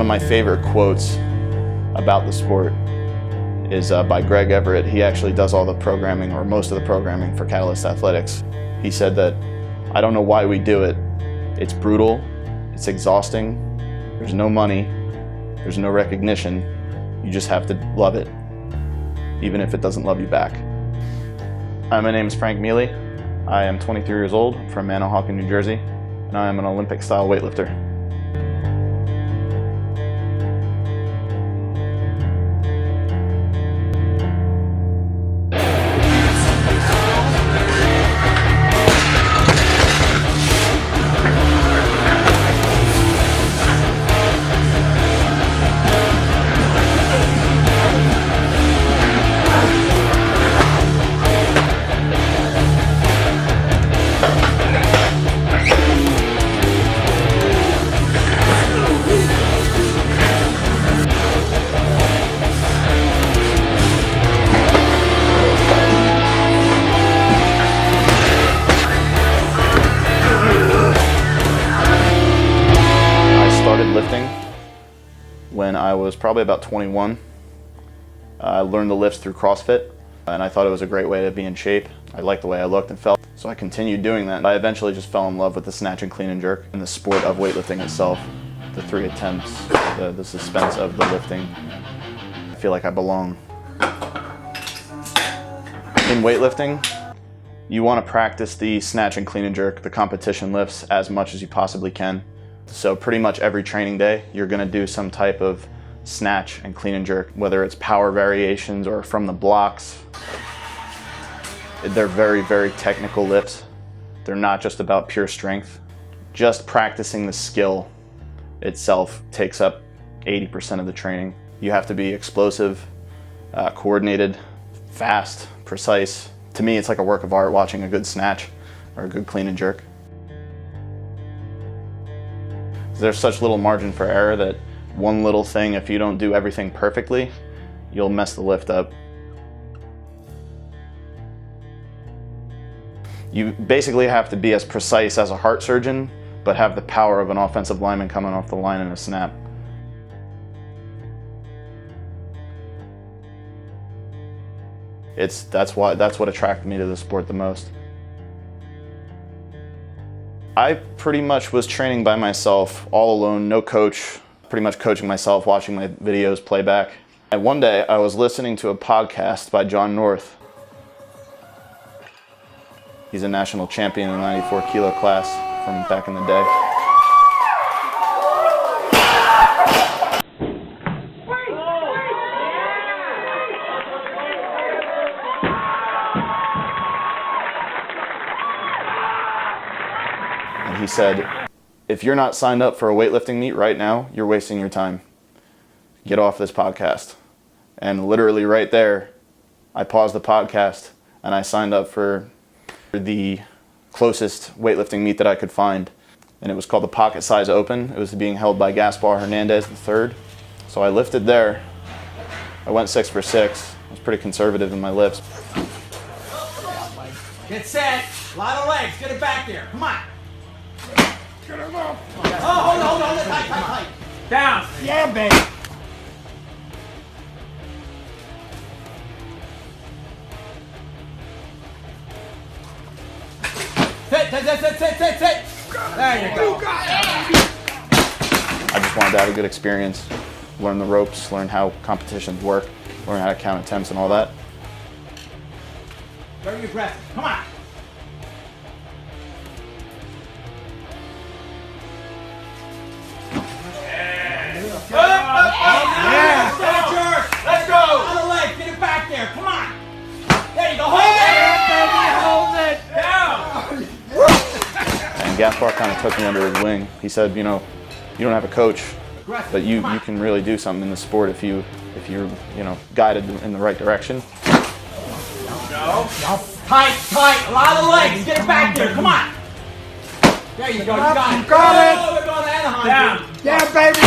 my favorite quotes about the sport is by Greg Everett. He actually does all the programming, or most of the programming, for Catalyst Athletics. He said that, "I don't know why we do it. It's brutal, it's exhausting, there's no money, there's no recognition. You just have to love it, even if it doesn't love you back." Hi, my name is Frank Miele. I am 23 years old, from Manahawkin, New Jersey, and I am an Olympic-style weightlifter. Lifting when I was probably about 21. I learned the lifts through CrossFit, and I thought it was a great way to be in shape. I liked the way I looked and felt, so I continued doing that. I eventually just fell in love with the snatch and clean and jerk and the sport of weightlifting itself. The 3 attempts, the suspense of the lifting. I feel like I belong. In weightlifting, you want to practice the snatch and clean and jerk, the competition lifts, as much as you possibly can. So pretty much every training day, you're gonna do some type of snatch and clean and jerk, whether it's power variations or from the blocks. They're very, very technical lifts. They're not just about pure strength. Just practicing the skill itself takes up 80% of the training. You have to be explosive, coordinated, fast, precise. To me, it's like a work of art watching a good snatch or a good clean and jerk. There's such little margin for error that one little thing, if you don't do everything perfectly, you'll mess the lift up. You basically have to be as precise as a heart surgeon, but have the power of an offensive lineman coming off the line in a snap. That's what attracted me to the sport the most. I pretty much was training by myself, all alone, no coach, pretty much coaching myself, watching my videos play back. And one day I was listening to a podcast by John North. He's a national champion in the 94 kilo class from back in the day. He said, "If you're not signed up for a weightlifting meet right now, you're wasting your time. Get off this podcast." And literally right there, I paused the podcast and I signed up for the closest weightlifting meet that I could find. And it was called the Pocket Size Open. It was being held by Gaspar Hernandez III. So I lifted there. I went 6 for 6. I was pretty conservative in my lifts. Get set. A lot of legs. Get it back there. Come on. Get him up. Oh, hold on. Tight. Down. Yeah, baby. Sit. There you go. I just wanted to have a good experience, learn the ropes, learn how competitions work, learn how to count attempts and all that. Very aggressive. Come on. Let's go! On the leg, get it back there, come on! There you go, hold it! Down! And Gaspar kind of took me under his wing. He said, you know, you don't have a coach, but you can really do something in the sport if you're guided in the right direction. Go. Tight, a lot of legs, get it back there, come on! There you go, you got it! You got it! Oh, we're going to Anaheim. Down! Yeah, baby!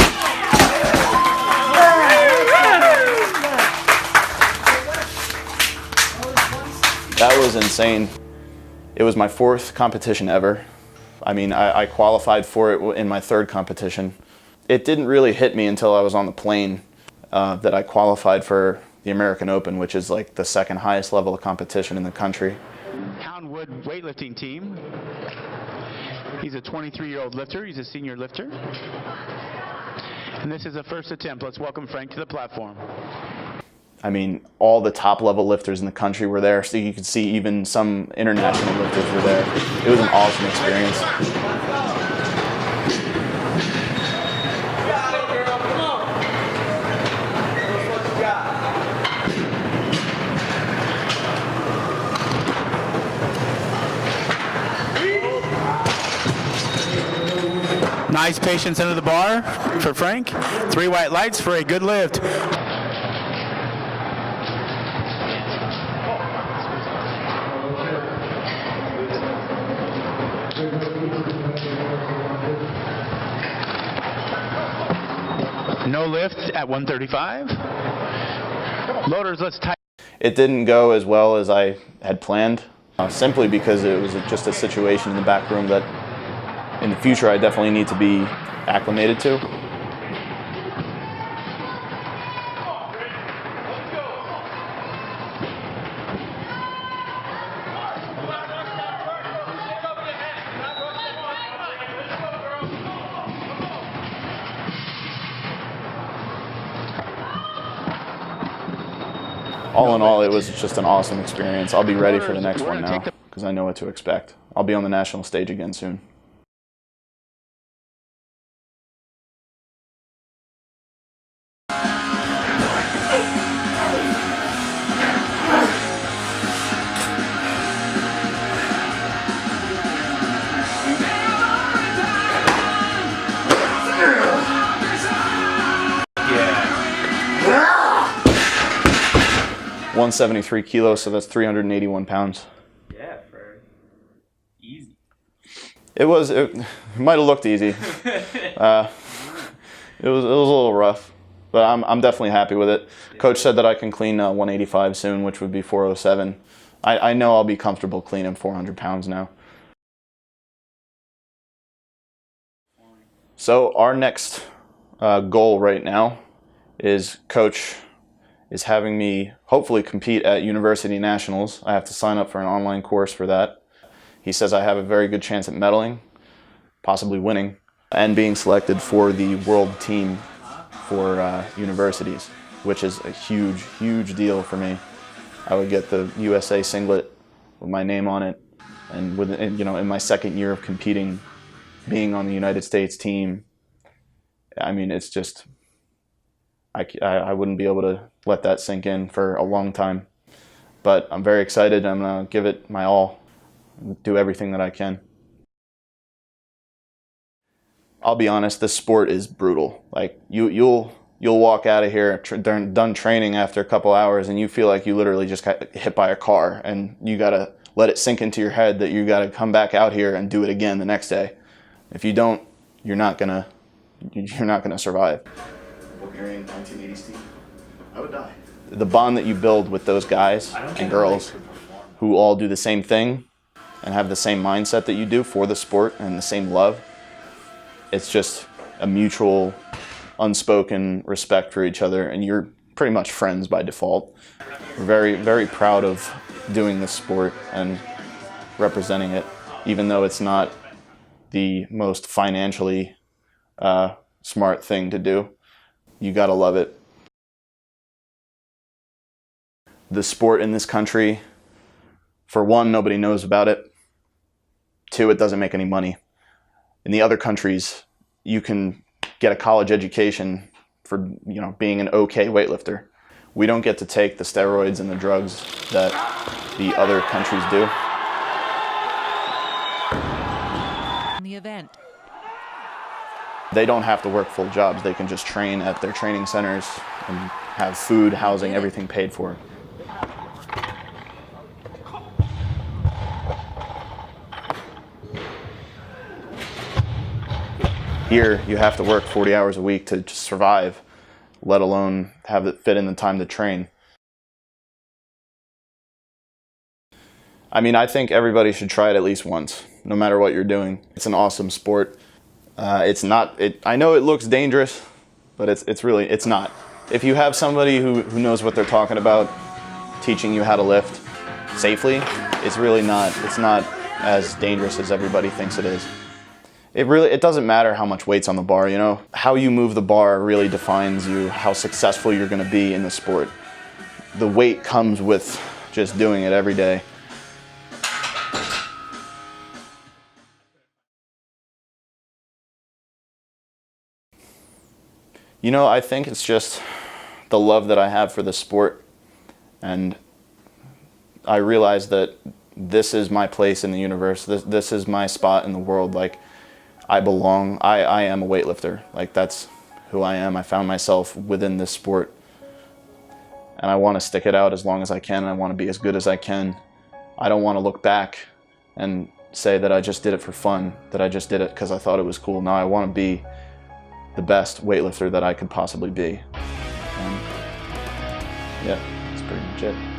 That was insane. It was my 4th competition ever. I mean, I qualified for it in my 3rd competition. It didn't really hit me until I was on the plane that I qualified for the American Open, which is like the second highest level of competition in the country. Houndwood weightlifting team. He's a 23-year-old lifter. He's a senior lifter. And this is the first attempt. Let's welcome Frank to the platform. I mean, all the top level lifters in the country were there, so you could see even some international lifters were there. It was an awesome experience. Nice patience under the bar for Frank. 3 white lights for a good lift. No lift at 135. Loaders, let's tighten. It didn't go as well as I had planned, simply because it was just a situation in the back room that in the future I definitely need to be acclimated to. All in all, it was just an awesome experience. I'll be ready for the next one now because I know what to expect. I'll be on the national stage again soon. Yeah. 173 kilos, so that's 381 pounds. Yeah, for easy. It might have looked easy. It was a little rough, but I'm definitely happy with it. Coach said that I can clean 185 soon, which would be 407. I know I'll be comfortable cleaning 400 pounds now. So our next goal right now is Coach is having me hopefully compete at University Nationals. I have to sign up for an online course for that. He says I have a very good chance at medaling, possibly winning, and being selected for the world team for universities, which is a huge, huge deal for me. I would get the USA singlet with my name on it, and in my second year of competing, being on the United States team, I mean, it's just, I wouldn't be able to let that sink in for a long time. But I'm very excited. I'm going to give it my all, do everything that I can. I'll be honest, this sport is brutal. Like, you'll walk out of here done training after a couple hours and you feel like you literally just got hit by a car, and you got to let it sink into your head that you got to come back out here and do it again the next day. If you don't, you're not gonna survive. Bulgarian 1980s team, I would die. The bond that you build with those guys and girls who all do the same thing and have the same mindset that you do for the sport and the same love, it's just a mutual, unspoken respect for each other, and you're pretty much friends by default. We're very, very proud of doing this sport and representing it, even though it's not the most financially smart thing to do. You gotta love it. The sport in this country, for one, nobody knows about it. Two, it doesn't make any money. In the other countries, you can get a college education for being an okay weightlifter. We don't get to take the steroids and the drugs that the other countries do. The event. They don't have to work full jobs. They can just train at their training centers and have food, housing, everything paid for. Here, you have to work 40 hours a week to just survive, let alone have it fit in the time to train. I mean, I think everybody should try it at least once, no matter what you're doing. It's an awesome sport. It's not. I know it looks dangerous, but it's not. If you have somebody who knows what they're talking about, teaching you how to lift safely, it's really not. It's not as dangerous as everybody thinks it is. It doesn't matter how much weight's on the bar, you know? How you move the bar really defines you, how successful you're gonna be in the sport. The weight comes with just doing it every day. You know, I think it's just the love that I have for the sport, and I realize that this is my place in the universe. This is my spot in the world. Like, I belong. I am a weightlifter. Like, that's who I am. I found myself within this sport, and I want to stick it out as long as I can. And I want to be as good as I can. I don't want to look back and say that I just did it for fun, that I just did it because I thought it was cool. No, I want to be the best weightlifter that I could possibly be. And yeah, that's pretty much it.